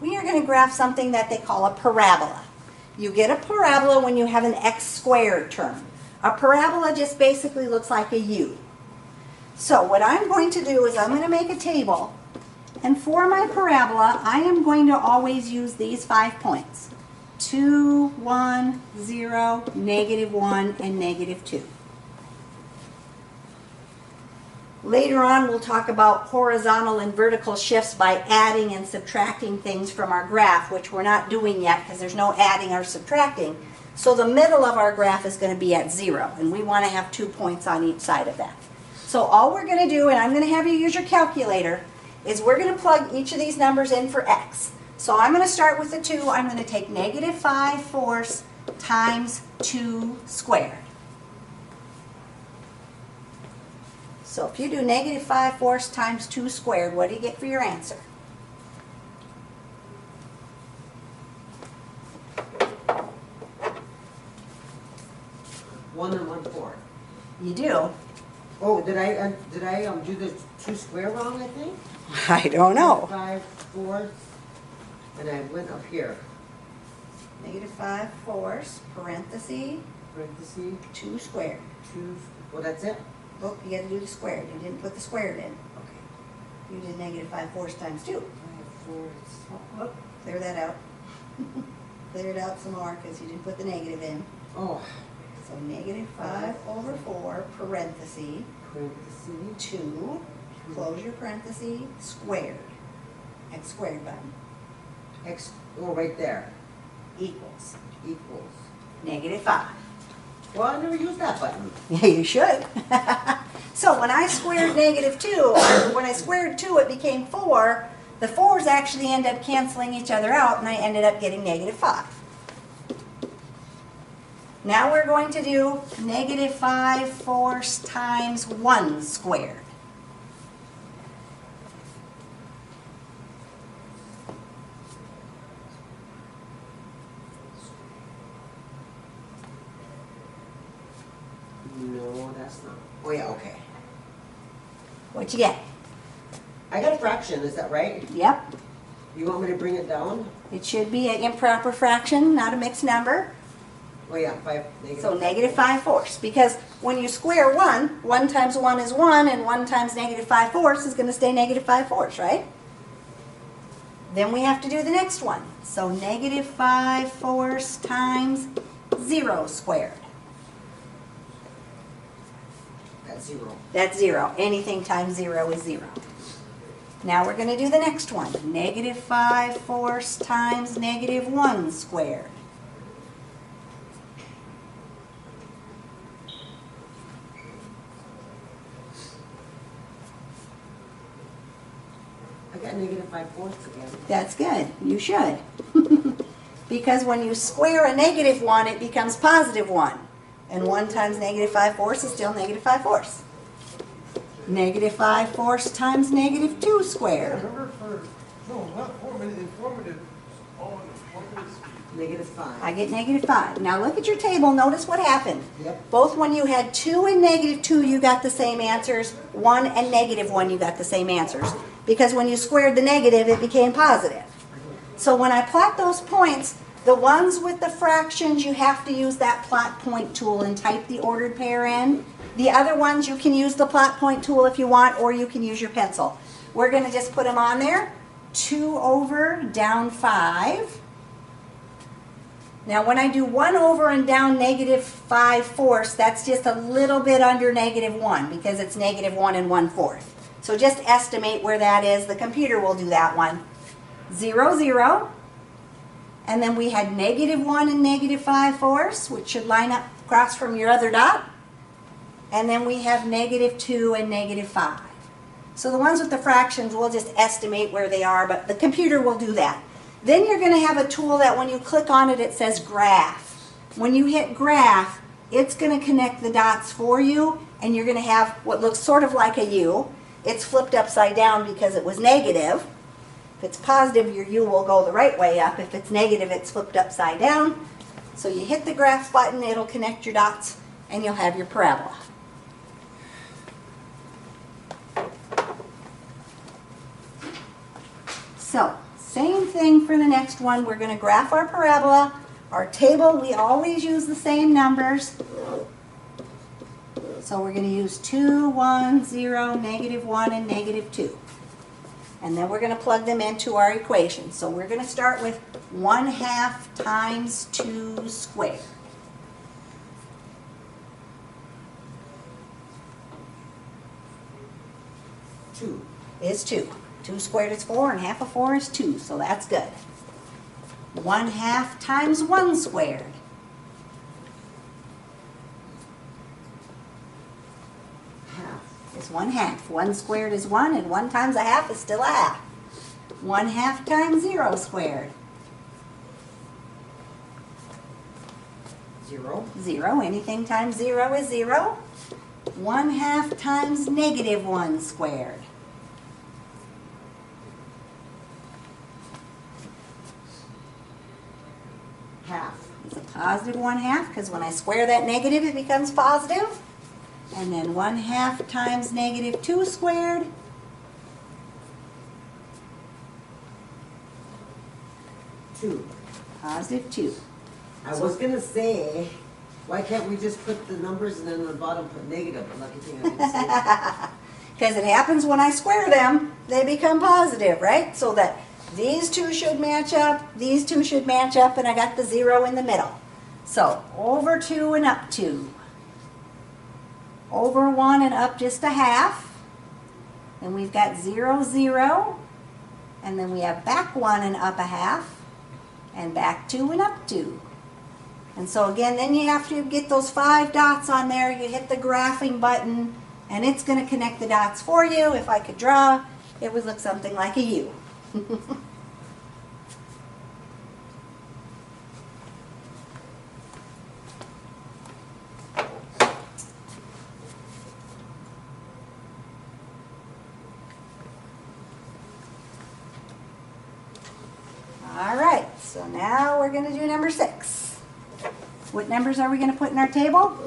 we are going to graph something that they call a parabola. You get a parabola when you have an x squared term. A parabola just basically looks like a U. So what I'm going to do is I'm going to make a table, and for my parabola, I am going to always use these 5 points. 2, 1, 0, -1, and -2. Later on, we'll talk about horizontal and vertical shifts by adding and subtracting things from our graph, which we're not doing yet because there's no adding or subtracting. So the middle of our graph is going to be at 0, and we want to have 2 points on each side of that. So all we're going to do, and I'm going to have you use your calculator, is we're going to plug each of these numbers in for x. So I'm going to start with the 2. I'm going to take -5 times 2 squared. So if you do -5 times 2 squared, what do you get for your answer? One and 1/4. You do? Oh, did I do the 2 square wrong, I think? I don't know. 5/4, and I went up here. -5 parentheses, 2 squared. 2, well, that's it? Oh, you got to do the squared. You didn't put the squared in. Okay. You did -5 times 2. 5/4. Oh, clear that out. Clear it out some more because you didn't put the negative in. Oh. So -5/4 parentheses, 2, close your parentheses, squared. X squared button. X, oh, right there. Equals -5. Well, I never used that button. Yeah, you should. So when I squared -2, or when I squared 2, it became 4. The 4's actually end up canceling each other out, and I ended up getting -5. Now we're going to do -5 times 1 squared. No, that's not. Oh, yeah, okay. What you get? I got a fraction, is that right? Yep. You want me to bring it down? It should be an improper fraction, not a mixed number. Oh, yeah, So -5/4. Because when you square 1, 1 times 1 is 1, and 1 times -5/4 is going to stay -5/4, right? Then we have to do the next one. So -5/4 times 0 squared. That's 0. That's 0. Anything times 0 is 0. Now we're going to do the next one. -5/4 times -1 squared. I got -5/4 again. That's good. You should. Because when you square a -1, it becomes +1. And 1 times -5/4 is still -5/4. -5/4 times -2 squared. -5. I get -5. Now look at your table. Notice what happened. Yep. Both when you had 2 and -2, you got the same answers. 1 and -1, you got the same answers. Because when you squared the negative, it became positive. So when I plot those points, the ones with the fractions, you have to use that plot point tool and type the ordered pair in. The other ones, you can use the plot point tool if you want, or you can use your pencil. We're going to just put them on there. 2 over, down 5. Now when I do 1 over and down -5/4, that's just a little bit under -1 because it's -1 and 1/4. So just estimate where that is. The computer will do that one. 0, 0. And then we had -1 and -5/4, which should line up across from your other dot. And then we have -2 and -5. So the ones with the fractions, we'll just estimate where they are, but the computer will do that. Then you're going to have a tool that when you click on it, it says graph. When you hit graph, it's going to connect the dots for you, and you're going to have what looks sort of like a U. It's flipped upside down because it was negative. If it's positive, your U will go the right way up. If it's negative, it's flipped upside down. So you hit the graph button, it'll connect your dots, and you'll have your parabola. So Same thing for the next one. We're going to graph our parabola. Our table, we always use the same numbers. So we're going to use 2, 1, 0, -1, and -2. And then we're going to plug them into our equation. So we're going to start with 1/2 times 2 squared. Two. Is 2. 2 squared is 4, and half of 4 is 2, so that's good. 1/2 times 1 squared. Half. Is 1/2. 1 squared is 1, and 1 times a half is still a half. 1/2 times 0 squared. 0. 0. Anything times 0 is 0. 1/2 times -1 squared. Half. It's a positive 1/2 because when I square that negative it becomes positive. And then 1/2 times -2 squared. Two. Positive 2. I was gonna say, why can't we just put the numbers and then on the bottom put negative? The lucky thing I didn't say. Because it happens when I square them, they become positive, right? So that these two should match up, these two should match up, and I got the 0 in the middle. So over 2 and up 2. Over 1 and up just a half. Then we've got 0, 0. And then we have back 1 and up a half. And back 2 and up 2. And so again, then you have to get those 5 dots on there. You hit the graphing button, and it's going to connect the dots for you. If I could draw, it would look something like a U. All right, so now we're going to do number 6. What numbers are we going to put in our table?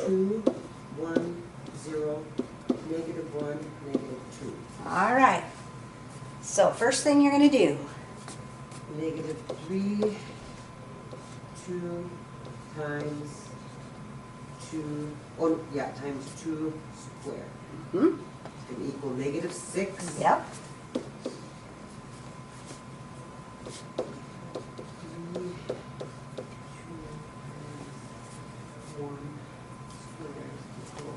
2, 1, 0, -1, -2. All right. So first thing you're going to do, -3, 2 times 2, oh yeah, times 2 squared. hmm? It's going to equal -6. Yep. 3, 2 1 squared equal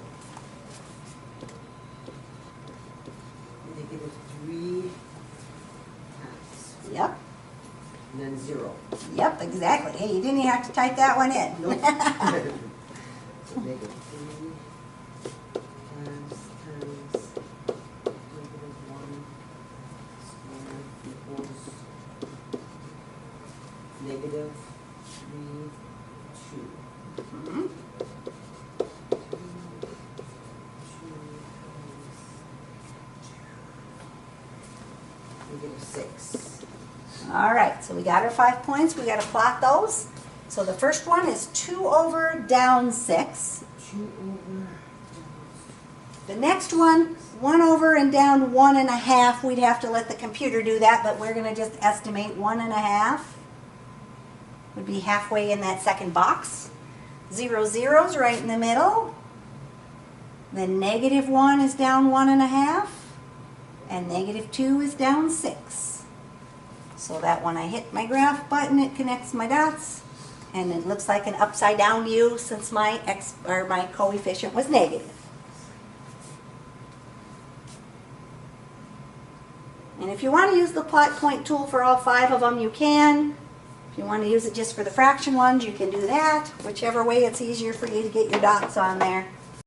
-3 halves. Yep. And then 0. Yep, exactly. Hey, you didn't even have to type that one in. Nope. So -3 times -1 squared equals -3, 2. Mhm. 6. All right, so we got our 5 points. We got to plot those. So the first one is 2 over down 6. 2 over. The next one, 1 over and down 1.5. We'd have to let the computer do that, but we're going to just estimate 1.5 would be halfway in that second box. 0, 0 is right in the middle. Then -1 is down 1.5. And -2 is down 6. So that when I hit my graph button, it connects my dots. And it looks like an upside down U since my my coefficient was negative. And if you want to use the plot point tool for all 5 of them, you can. If you want to use it just for the fraction ones, you can do that. Whichever way it's easier for you to get your dots on there.